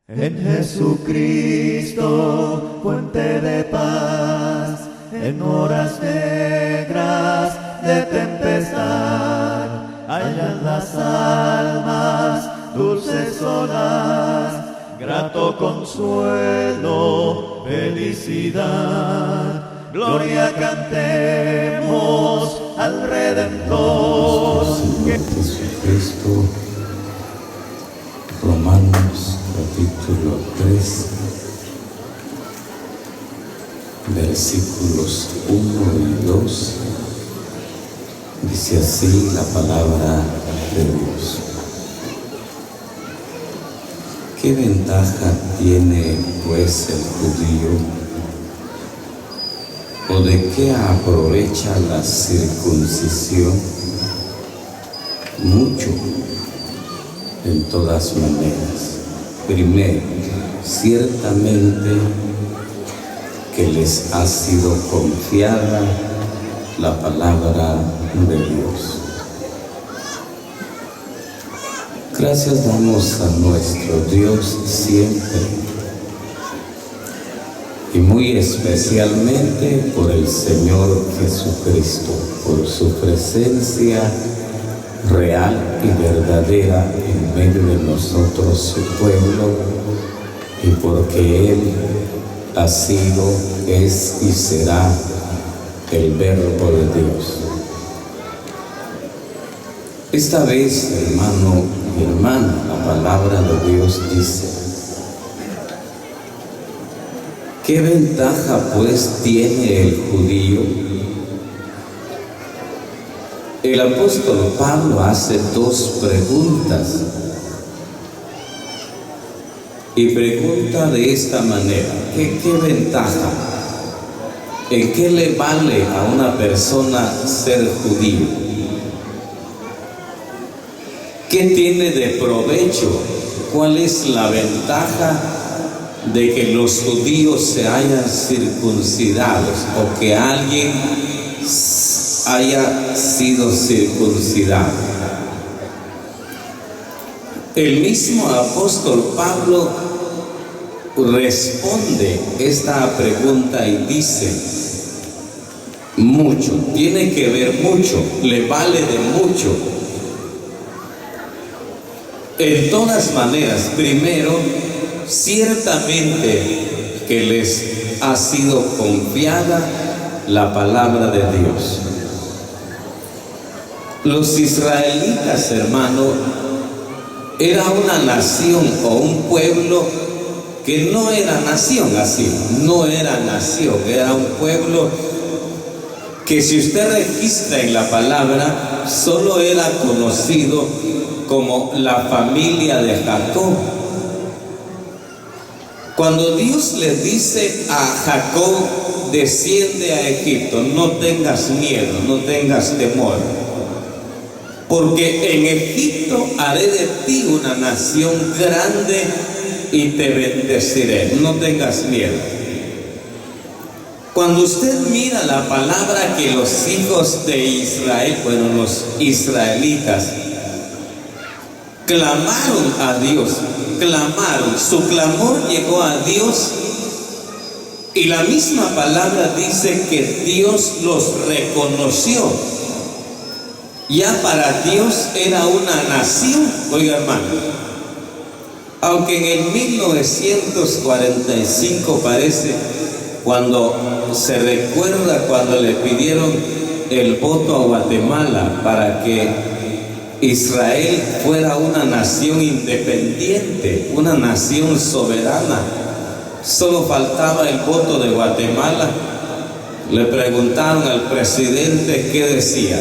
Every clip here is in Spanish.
En Jesucristo, fuente de paz, en horas negras de tempestad, hallan las almas dulces olas, grato consuelo, felicidad. Gloria cantemos al Redentor. Jesucristo. Romanos capítulo 3, versículos 1 y 2, dice así la palabra de Dios. ¿Qué ventaja tiene pues el judío? ¿O de qué aprovecha la circuncisión? Mucho, en todas maneras. Primero, ciertamente que les ha sido confiada la palabra de Dios. Gracias damos a nuestro Dios siempre, y muy especialmente por el Señor Jesucristo, por su presencia real y verdadera en medio de nosotros, su pueblo, y porque Él ha sido, es y será el Verbo de Dios. Esta vez, hermano y hermana, la palabra de Dios dice: ¿qué ventaja pues tiene el judío? El apóstol Pablo hace dos preguntas y pregunta de esta manera: ¿qué ventaja? ¿En qué le vale a una persona ser judío? ¿Qué tiene de provecho? ¿Cuál es la ventaja de que los judíos se hayan circuncidado o que alguien haya sido circuncidado? El mismo apóstol Pablo responde esta pregunta y dice: mucho, tiene que ver mucho, le vale de mucho. En todas maneras, primero, ciertamente que les ha sido confiada la palabra de Dios. Los israelitas, hermano, era una nación o un pueblo que no era nación así, no era nación, era un pueblo que, si usted registra en la palabra, solo era conocido como la familia de Jacob. Cuando Dios le dice a Jacob: desciende a Egipto, no tengas miedo, no tengas temor, porque en Egipto haré de ti una nación grande y te bendeciré, no tengas miedo. Cuando usted mira la palabra que los hijos de Israel, bueno, los israelitas, clamaron a Dios, clamaron, su clamor llegó a Dios, y la misma palabra dice que Dios los reconoció. Ya para Dios era una nación, oiga hermano, aunque en el 1945 parece, cuando se recuerda cuando le pidieron el voto a Guatemala para que Israel fuera una nación independiente, una nación soberana, solo faltaba el voto de Guatemala. Le preguntaron al presidente qué decía,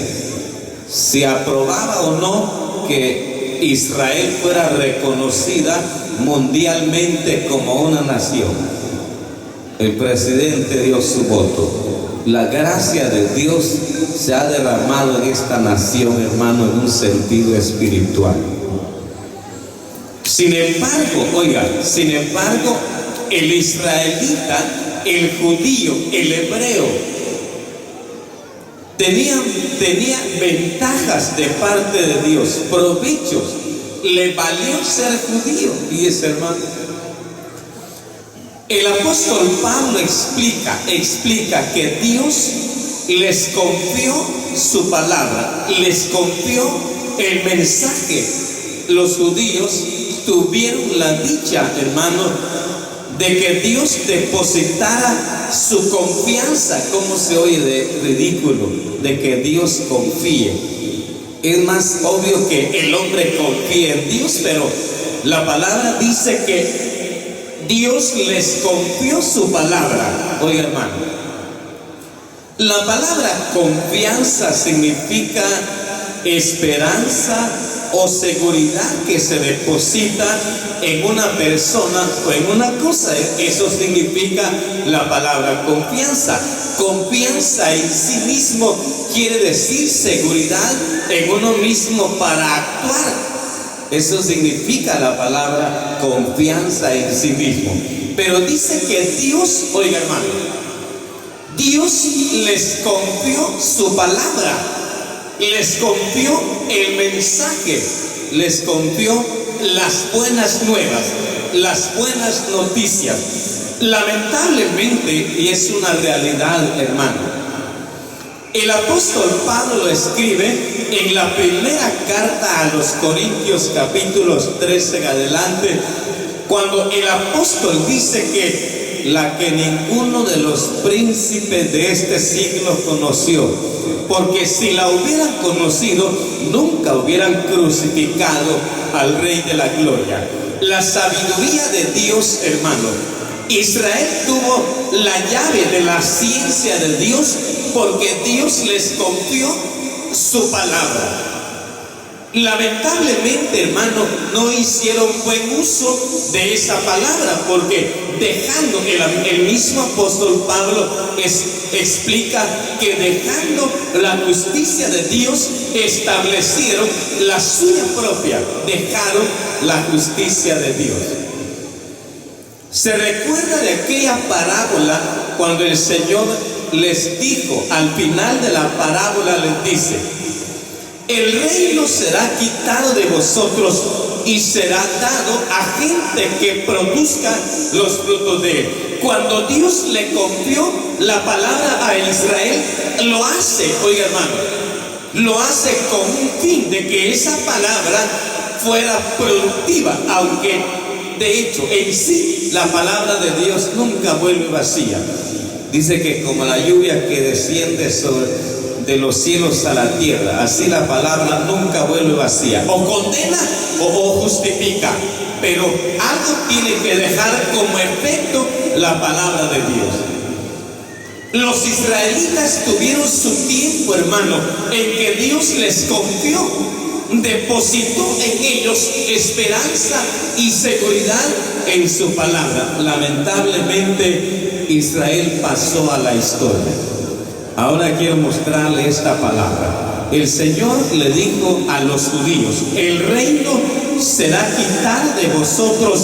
si aprobaba o no que Israel fuera reconocida mundialmente como una nación. El presidente dio su voto. La gracia de Dios se ha derramado en esta nación, hermano, en un sentido espiritual. Sin embargo, oiga, el israelita, el judío, el hebreo, tenía ventajas de parte de Dios, provechos. Le valió ser judío. Y ese hermano, El apóstol Pablo explica que Dios les confió su palabra, les confió el mensaje. Los judíos tuvieron la dicha, hermano, de que Dios depositara su confianza. ¿Cómo se oye de ridículo? De que Dios confíe. Es más obvio que el hombre confíe en Dios, pero la palabra dice que Dios les confió su palabra. Oiga, hermano, la palabra confianza significa esperanza o seguridad que se deposita en una persona o en una cosa. Eso significa la palabra confianza. Confianza en sí mismo quiere decir seguridad en uno mismo para actuar. Eso significa la palabra confianza en sí mismo. Pero dice que Dios, oiga, hermano, Dios les confió su palabra, les confió el mensaje, les confió las buenas nuevas, las buenas noticias. Lamentablemente, y es una realidad, hermano, el apóstol Pablo lo escribe en la primera carta a los Corintios, capítulos 13 en adelante, cuando el apóstol dice que la que ninguno de los príncipes de este siglo conoció, porque si la hubieran conocido, nunca hubieran crucificado al Rey de la Gloria. La sabiduría de Dios, hermano. Israel tuvo la llave de la ciencia de Dios porque Dios les confió su palabra. Lamentablemente, hermano, no hicieron buen uso de esa palabra, porque dejando, el mismo apóstol Pablo explica que dejando la justicia de Dios, establecieron la suya propia, dejaron la justicia de Dios. Se recuerda de aquella parábola cuando el Señor les dijo, al final de la parábola les dice: el reino será quitado de vosotros y será dado a gente que produzca los frutos de él. Cuando Dios le confió la palabra a Israel, lo hace, oiga, hermano, lo hace con un fin de que esa palabra fuera productiva, aunque de hecho en sí la palabra de Dios nunca vuelve vacía. Dice que como la lluvia que desciende de los cielos a la tierra, así la palabra nunca vuelve vacía, o condena o justifica, pero algo tiene que dejar como efecto la palabra de Dios. Los israelitas tuvieron su tiempo, hermano, en que Dios les confió, depositó en ellos esperanza y seguridad en su palabra. Lamentablemente, Israel pasó a la historia. Ahora quiero mostrarle esta palabra. El Señor le dijo a los judíos: el reino será quitado de vosotros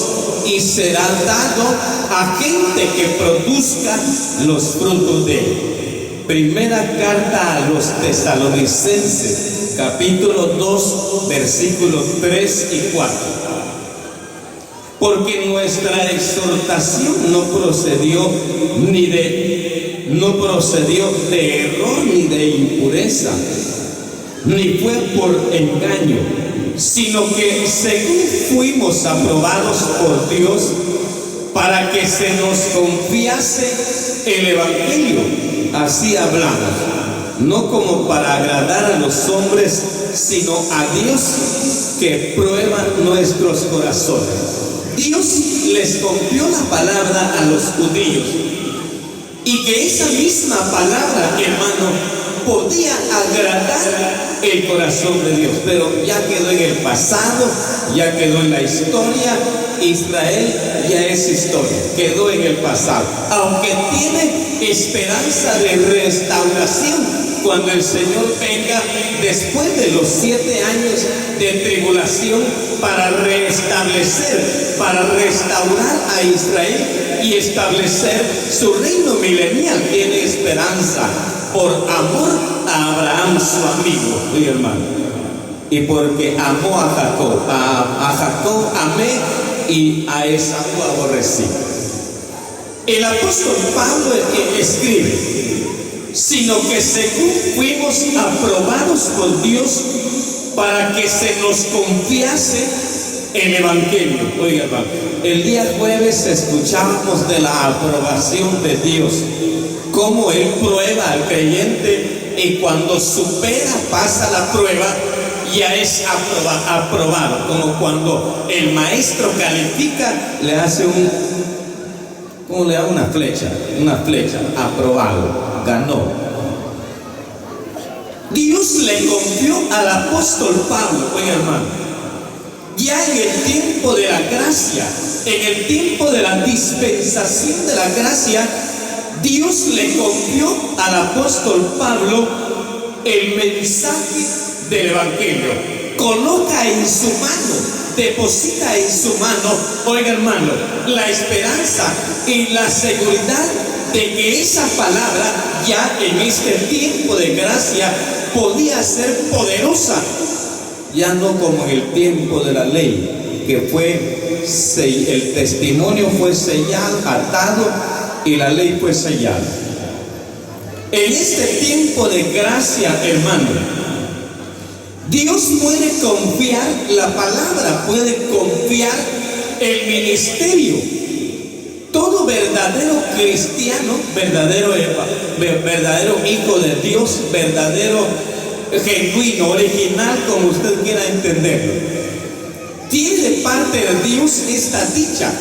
y será dado a gente que produzca los frutos de él. Primera carta a los Tesalonicenses, capítulo 2, versículos 3 y 4. Porque nuestra exhortación no procedió de error ni de impureza, ni fue por engaño, sino que según fuimos aprobados por Dios para que se nos confiase el evangelio, así hablamos, no como para agradar a los hombres, sino a Dios que prueba nuestros corazones. Dios les confió la palabra a los judíos, y que esa misma palabra, hermano, podía agradar el corazón de Dios, pero ya quedó en el pasado, ya quedó en la historia. Israel ya es historia, quedó en el pasado, aunque tiene esperanza de restauración cuando el Señor venga después de los 7 años de tribulación para restablecer, para restaurar a Israel y establecer su reino milenial. Tiene esperanza por amor a Abraham, su amigo, mi hermano, y porque amó a Jacob. A Jacob amé y a Esaú aborrecí. El apóstol Pablo escribe, sino que según fuimos aprobados por Dios para que se nos confiase el Evangelio. Oiga, hermano, el día jueves escuchábamos de la aprobación de Dios, cómo Él prueba al creyente y cuando supera, pasa la prueba, ya es aprobado, como cuando el maestro califica, le hace ¿cómo le da? Una flecha, aprobado, ganó. Dios le confió al apóstol Pablo, oiga hermano, ya en el tiempo de la gracia, en el tiempo de la dispensación de la gracia, Dios le confió al apóstol Pablo el mensaje del Evangelio. Coloca en su mano, deposita en su mano, oiga hermano, la esperanza y la seguridad de que esa palabra ya en este tiempo de gracia podía ser poderosa, ya no como en el tiempo de la ley, que el testimonio fue sellado, atado, y la ley fue sellada. En este tiempo de gracia, hermano, Dios puede confiar la palabra, puede confiar el ministerio. Todo verdadero cristiano, verdadero hijo de Dios, verdadero, genuino, original, como usted quiera entenderlo, tiene de parte de Dios esta dicha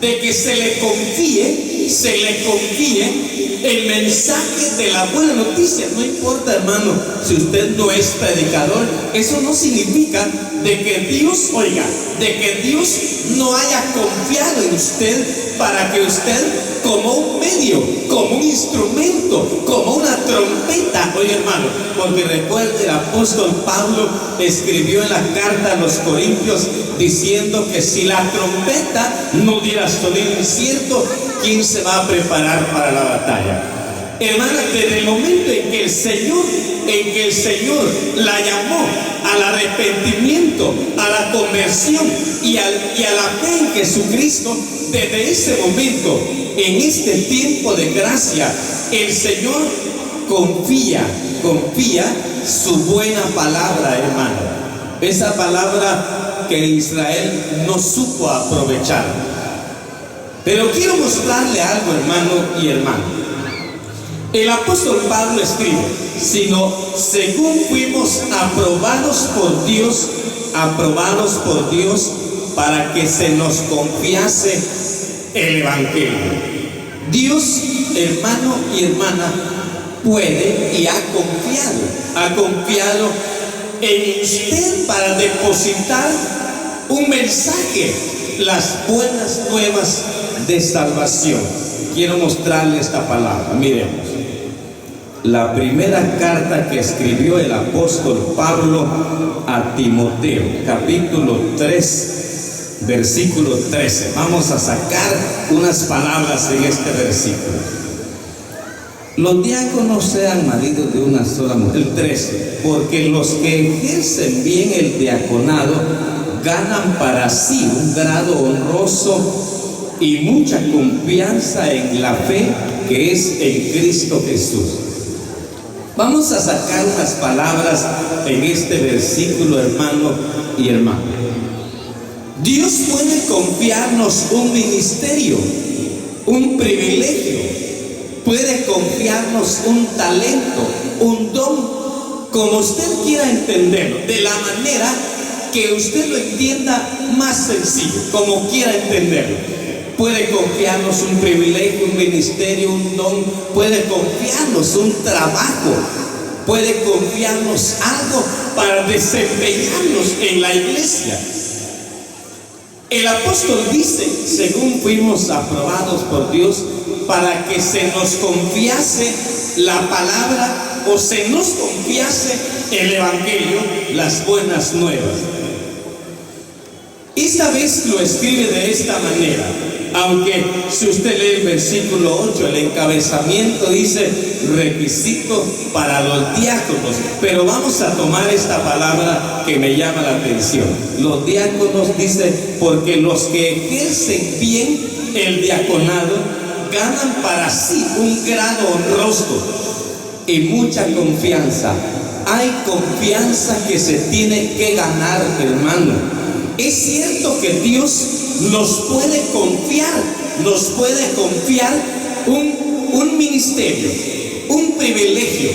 de que se le confíe el mensaje de la buena noticia. No importa, hermano, si usted no es predicador, eso no significa de que Dios, oiga, de que Dios no haya confiado en usted para que usted, como un medio, como un instrumento, como una trompeta, oiga hermano, porque recuerde, el apóstol Pablo escribió en la carta a los Corintios diciendo que si la trompeta no diera sonido incierto, ¿quién se va a preparar para la batalla? Hermana, desde el momento en que el Señor la llamó al arrepentimiento, a la conversión y a la fe en Jesucristo, desde ese momento, en este tiempo de gracia, el Señor confía su buena palabra, hermano. Esa palabra que Israel no supo aprovechar. Pero quiero mostrarle algo, hermano y hermana. El apóstol Pablo escribe, sino según fuimos aprobados por Dios para que se nos confiase el Evangelio. Dios, hermano y hermana, puede y ha confiado en usted para depositar un mensaje, las buenas nuevas de salvación. Quiero mostrarle esta palabra. Miremos. La primera carta que escribió el apóstol Pablo a Timoteo, capítulo 3, versículo 13. Vamos a sacar unas palabras en este versículo. Los diáconos sean maridos de una sola mujer. El 13. Porque los que ejercen bien el diaconado ganan para sí un grado honroso y mucha confianza en la fe que es en Cristo Jesús. Vamos a sacar unas palabras en este versículo, hermano y hermana. Dios puede confiarnos un ministerio, un privilegio, puede confiarnos un talento, un don, como usted quiera entenderlo, de la manera que usted lo entienda más sencillo, como quiera entenderlo. Puede confiarnos un privilegio, un ministerio, un don, puede confiarnos un trabajo, puede confiarnos algo para desempeñarnos en la iglesia. El apóstol dice, según fuimos aprobados por Dios, para que se nos confiase la palabra o se nos confiase el Evangelio, las buenas nuevas. Esta vez lo escribe de esta manera, aunque si usted lee el versículo 8, el encabezamiento dice requisito para los diáconos, pero vamos a tomar esta palabra que me llama la atención. Los diáconos dice, porque los que ejercen bien el diaconado ganan para sí un grado honroso y mucha confianza. Hay confianza que se tiene que ganar, hermano. Es cierto que Dios nos puede confiar un ministerio, un privilegio,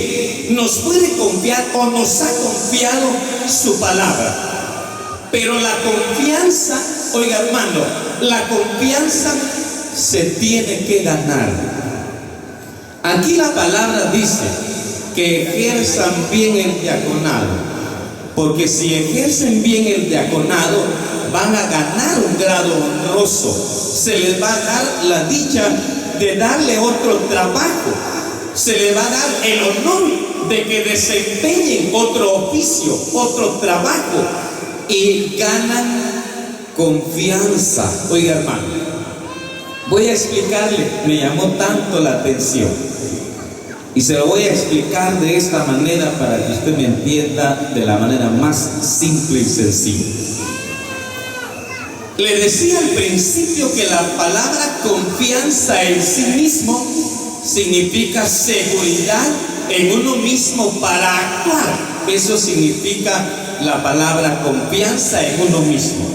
nos puede confiar o nos ha confiado su palabra. Pero la confianza, oiga hermano, la confianza se tiene que ganar. Aquí la palabra dice que ejerzan bien el diaconado, porque si ejercen bien el diaconado van a ganar un grado honroso, se les va a dar la dicha de darle otro trabajo, se les va a dar el honor de que desempeñen otro oficio, otro trabajo, y ganan confianza. Oiga hermano, voy a explicarle, me llamó tanto la atención y se lo voy a explicar de esta manera para que usted me entienda de la manera más simple y sencilla. Le decía al principio que la palabra confianza en sí mismo significa seguridad en uno mismo para actuar. Eso significa la palabra confianza en uno mismo.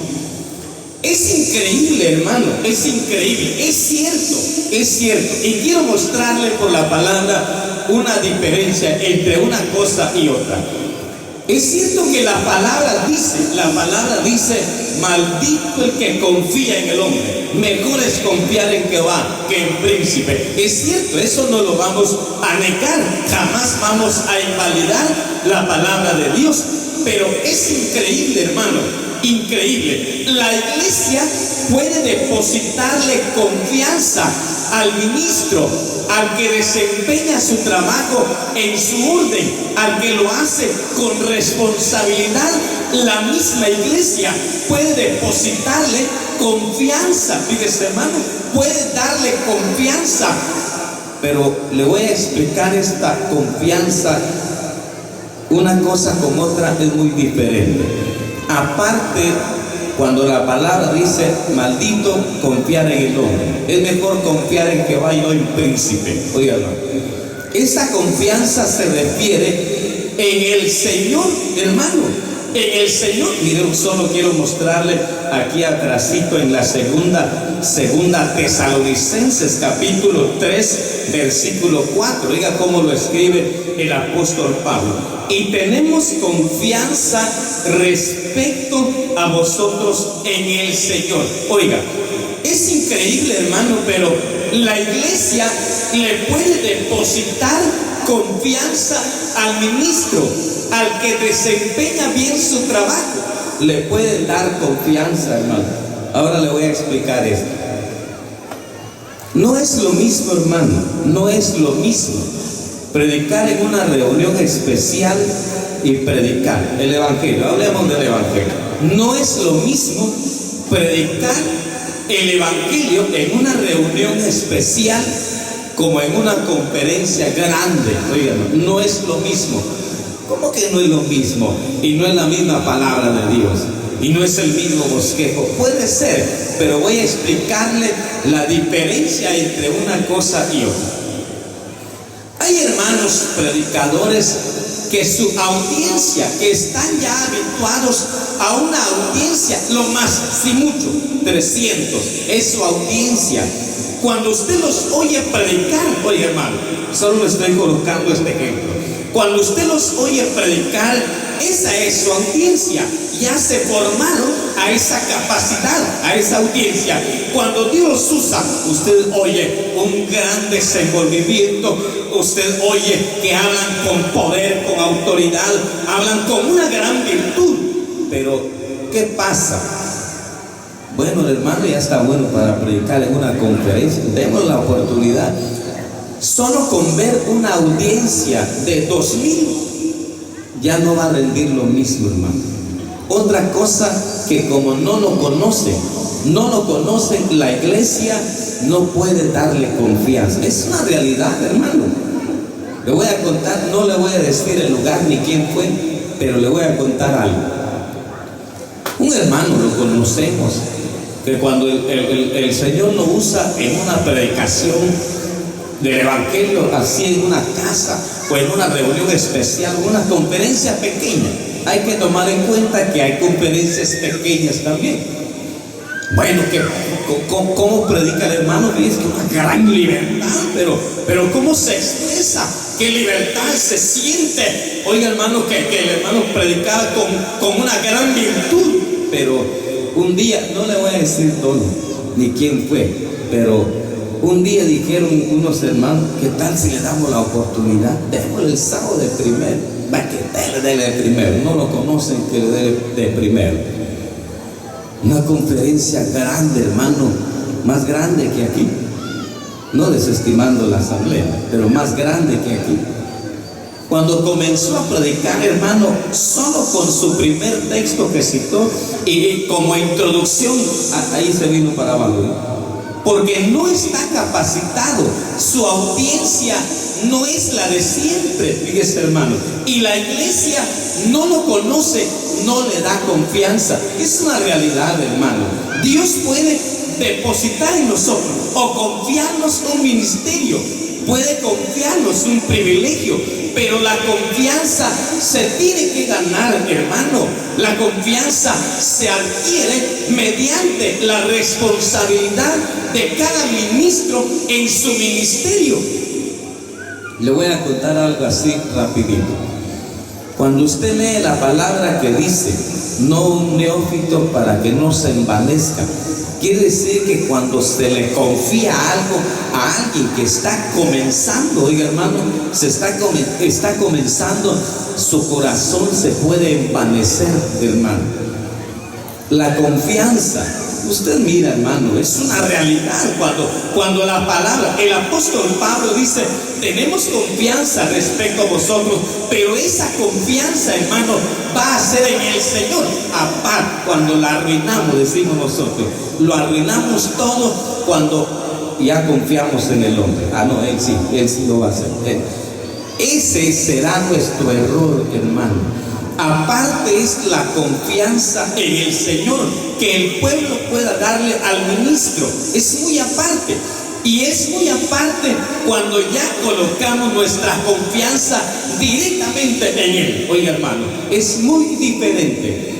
Es increíble, hermano, es increíble, es cierto. Y quiero mostrarle por la palabra una diferencia entre una cosa y otra. Es cierto que la palabra dice, maldito el que confía en el hombre. Mejor es confiar en Jehová que en príncipe. Es cierto, eso no lo vamos a negar. Jamás vamos a invalidar la palabra de Dios. Pero es increíble, hermano, increíble. La iglesia puede depositarle confianza al ministro, al que desempeña su trabajo en su orden, al que lo hace con responsabilidad. La misma iglesia puede depositarle confianza. Fíjese, hermano, puede darle confianza. Pero le voy a explicar esta confianza. Una cosa con otra es muy diferente. Aparte, cuando la palabra dice maldito confiar en el hombre, es mejor confiar en Jehová y no en príncipe. Óigalo. Esa confianza se refiere en el Señor, hermano. En el Señor. Miren, solo quiero mostrarle aquí atrásito en la segunda Tesalonicenses capítulo 3 versículo 4. Oiga cómo lo escribe el apóstol Pablo. Y tenemos confianza respecto a vosotros en el Señor. Oiga, es increíble, hermano, pero la iglesia le puede depositar confianza al ministro, al que desempeña bien su trabajo. Le puede dar confianza, hermano. Ahora le voy a explicar esto. No es lo mismo, hermano, no es lo mismo predicar en una reunión especial y predicar el evangelio. Hablemos del evangelio. No es lo mismo predicar el evangelio en una reunión especial como en una conferencia grande. Oigan, no es lo mismo. ¿Cómo que no es lo mismo? Y no es la misma palabra de Dios, y no es el mismo bosquejo. Puede ser, pero voy a explicarle la diferencia entre una cosa y otra. Hay hermanos predicadores que su audiencia, que están ya habituados a una audiencia, lo más, si mucho, 300, es su audiencia. Cuando usted los oye predicar, oye hermano, solo le estoy colocando este ejemplo. Cuando usted los oye predicar, esa es su audiencia. Ya se formaron a esa capacidad, a esa audiencia. Cuando Dios usa, usted oye un gran desenvolvimiento. Usted oye que hablan con poder, con autoridad, hablan con una gran virtud. Pero, ¿qué pasa? Bueno, el hermano ya está bueno para predicar en una conferencia. Demos la oportunidad. Solo con ver una audiencia de 2000 ya no va a rendir lo mismo, hermano. Otra cosa que como no lo conocen, la iglesia no puede darle confianza. Es una realidad, hermano. Le voy a contar, no le voy a decir el lugar ni quién fue, pero le voy a contar algo. Un hermano, lo conocemos, que cuando el Señor nos usa en una predicación del Evangelio, así en una casa o en una reunión especial, una conferencia pequeña, hay que tomar en cuenta que hay conferencias pequeñas también. Bueno, ¿cómo predica el hermano? Es que una gran libertad, pero ¿cómo se expresa? ¿Qué libertad se siente? Oiga, hermano, que el hermano predicaba con una gran virtud, pero un día, no le voy a decir todo, ni quién fue, pero un día dijeron unos hermanos, ¿qué tal si le damos la oportunidad? Démosle el sábado de primero, va que déle de primero, no lo conocen, que le dé de primero. Una conferencia grande, hermano, más grande que aquí, no desestimando la asamblea, pero más grande que aquí. Cuando comenzó a predicar, hermano, solo con su primer texto que citó y como introducción, ahí se vino para abajo, ¿no? Porque no está capacitado, su audiencia no es la de siempre, fíjese, hermano, y la iglesia no lo conoce, no le da confianza. Es una realidad, hermano. Dios puede depositar en nosotros o confiarnos un ministerio, puede confiarnos un privilegio, pero la confianza se tiene que ganar, hermano. La confianza se adquiere mediante la responsabilidad de cada ministro en su ministerio. Le voy a contar algo así rapidito. Cuando usted lee la palabra que dice, no un neófito para que no se envanezca, quiere decir que cuando se le confía algo a alguien que está comenzando, oiga, hermano, está comenzando, su corazón se puede envanecer, hermano. La confianza, usted mira, hermano, es una realidad. Cuando la palabra, el apóstol Pablo dice, tenemos confianza respecto a vosotros, pero esa confianza, hermano, va a ser en el Señor. Aparte, cuando la arruinamos, decimos nosotros, lo arruinamos todo cuando ya confiamos en el hombre. No, él sí lo va a hacer. Ese será nuestro error, hermano. Aparte es la confianza en el Señor que el pueblo pueda darle al ministro. Es muy aparte. Y es muy aparte cuando ya colocamos nuestra confianza directamente en Él. Oiga, hermano, es muy diferente.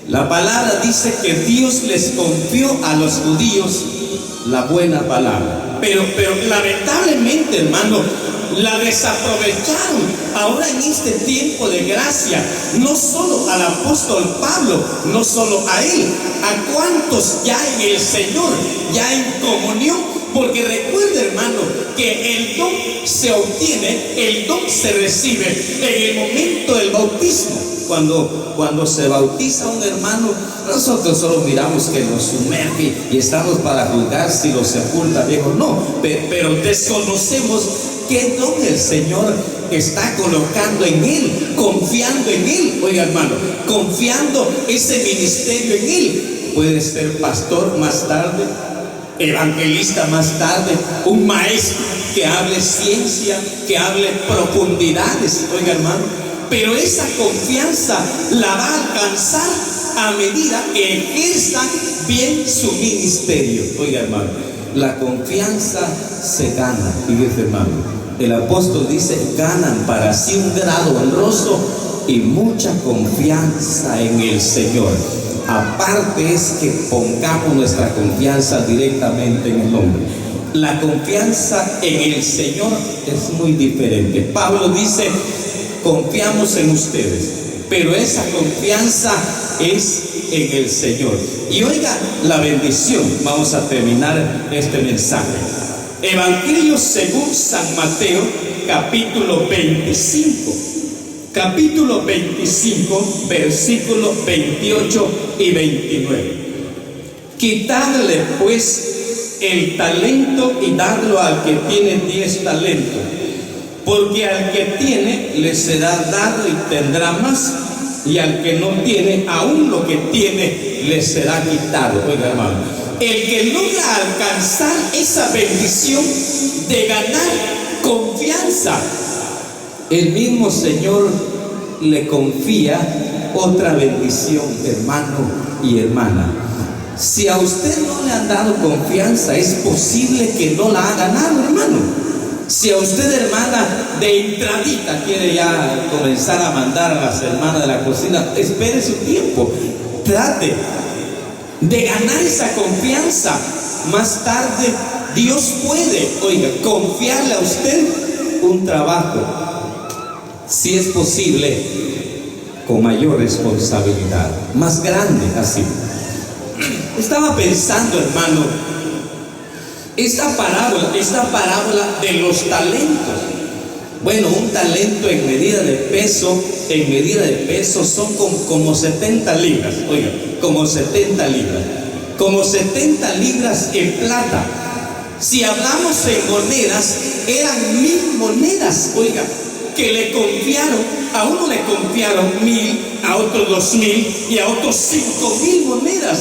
La palabra dice que Dios les confió a los judíos la buena palabra. Pero lamentablemente, hermano, la desaprovecharon ahora en este tiempo de gracia, no solo al apóstol Pablo, no solo a él, a cuantos ya en el Señor, ya en comunión, porque recuerda, hermano, que el don se obtiene, el don se recibe en el momento del bautismo. Cuando se bautiza un hermano, nosotros solo miramos que lo sumerge y estamos para juzgar si lo sepulta viejo. No, pero desconocemos qué don el Señor está colocando en él, confiando en él. Oiga, hermano, confiando ese ministerio en él. Puede ser pastor más tarde, evangelista más tarde, un maestro que hable ciencia, que hable profundidades. Oiga, hermano, pero esa confianza la va a alcanzar a medida que ejerza bien su ministerio. Oiga, hermano, la confianza se gana. Fíjese, hermano, el apóstol dice, ganan para sí un grado honroso y mucha confianza en el Señor. Aparte es que pongamos nuestra confianza directamente en el hombre. La confianza en el Señor es muy diferente. Pablo dice, confiamos en ustedes, pero esa confianza es en el Señor. Y oiga la bendición. Vamos a terminar este mensaje. Evangelio según San Mateo, capítulo 25. Capítulo 25, versículos 28 y 29. Quitadle pues el talento y dadlo al que tiene 10 talentos. Porque al que tiene le será dado y tendrá más, y al que no tiene, aún lo que tiene le será quitado. Oiga, hermano, el que logra alcanzar esa bendición de ganar confianza, el mismo Señor le confía otra bendición, hermano y hermana. Si a usted no le han dado confianza, es posible que no la ha ganado, hermano. Si a usted, hermana, de entradita quiere ya comenzar a mandar a las hermanas de la cocina, espere su tiempo. Trate de ganar esa confianza. Más tarde, Dios puede, oiga, confiarle a usted un trabajo, si es posible, con mayor responsabilidad, más grande así. Estaba pensando, hermano, esta parábola de los talentos. Bueno, un talento en medida de peso son como 70 libras, oiga, como 70 libras, como 70 libras en plata. Si hablamos en monedas, eran 1000 monedas, oiga, que le confiaron, a uno le confiaron 1000, a otros 2000 y a otros 5000 monedas,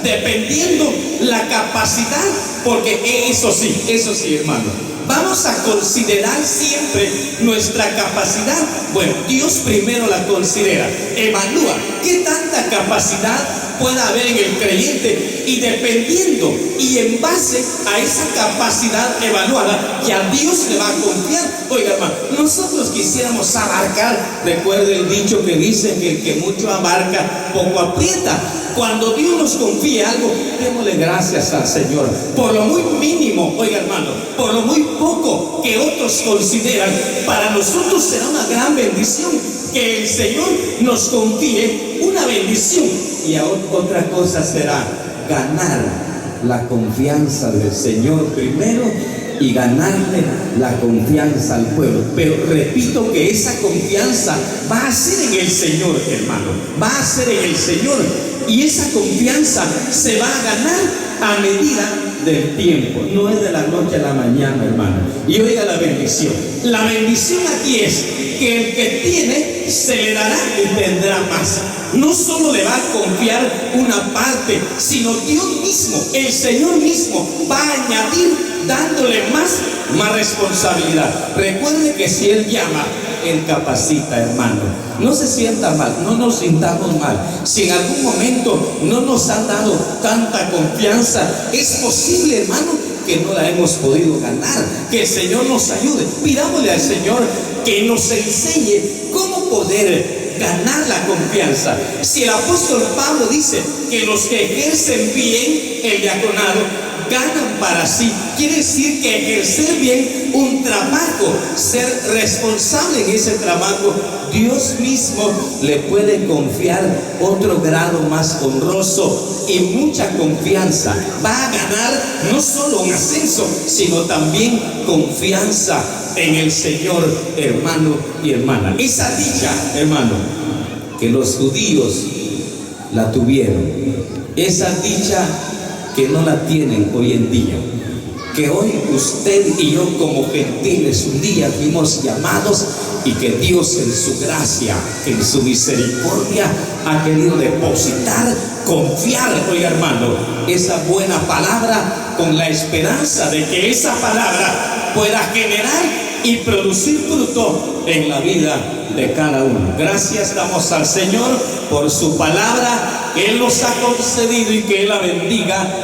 dependiendo la capacidad, porque eso sí, hermano, vamos a considerar siempre nuestra capacidad. Bueno, Dios primero la considera, evalúa qué tanta capacidad pueda haber en el creyente, y dependiendo y en base a esa capacidad evaluada, que a Dios le va a confiar. Oiga, hermano, nosotros quisiéramos abarcar, recuerde el dicho que dice que el que mucho abarca, poco aprieta. Cuando Dios nos confía algo, démosle gracias al Señor por lo muy mínimo, oiga, hermano, por lo muy poco que otros consideran. Para nosotros será una gran bendición que el Señor nos confíe una bendición, y otra cosa será ganar la confianza del Señor primero y ganarle la confianza al pueblo. Pero repito que esa confianza va a ser en el Señor, hermano, va a ser en el Señor, y esa confianza se va a ganar a medida del tiempo, no es de la noche a la mañana, hermano. Y oiga la bendición aquí es que el que tiene se le dará y tendrá más. No solo le va a confiar una parte, sino Dios mismo, el Señor mismo, va a añadir dándole más responsabilidad. Recuerde que si Él llama, Él capacita, hermano. No se sienta mal, no nos sintamos mal. Si en algún momento no nos han dado tanta confianza, es posible, hermano, que no la hemos podido ganar. Que el Señor nos ayude. Pidámosle al Señor que nos enseñe cómo poder ganar la confianza. Si el apóstol Pablo dice que los que ejercen bien el diaconado ganan para sí, quiere decir que ejercer bien un trabajo, ser responsable en ese trabajo, Dios mismo le puede confiar otro grado más honroso y mucha confianza. Va a ganar no solo un ascenso, sino también confianza en el Señor, hermano y hermana. Esa dicha, hermano, que los judíos la tuvieron, esa dicha que no la tienen hoy en día, que hoy usted y yo como gentiles un día fuimos llamados, y que Dios en su gracia, en su misericordia, ha querido depositar, confiar, oiga, hermano, esa buena palabra, con la esperanza de que esa palabra pueda generar y producir fruto en la vida de cada uno. Gracias damos al Señor por su palabra que Él nos ha concedido, y que Él la bendiga.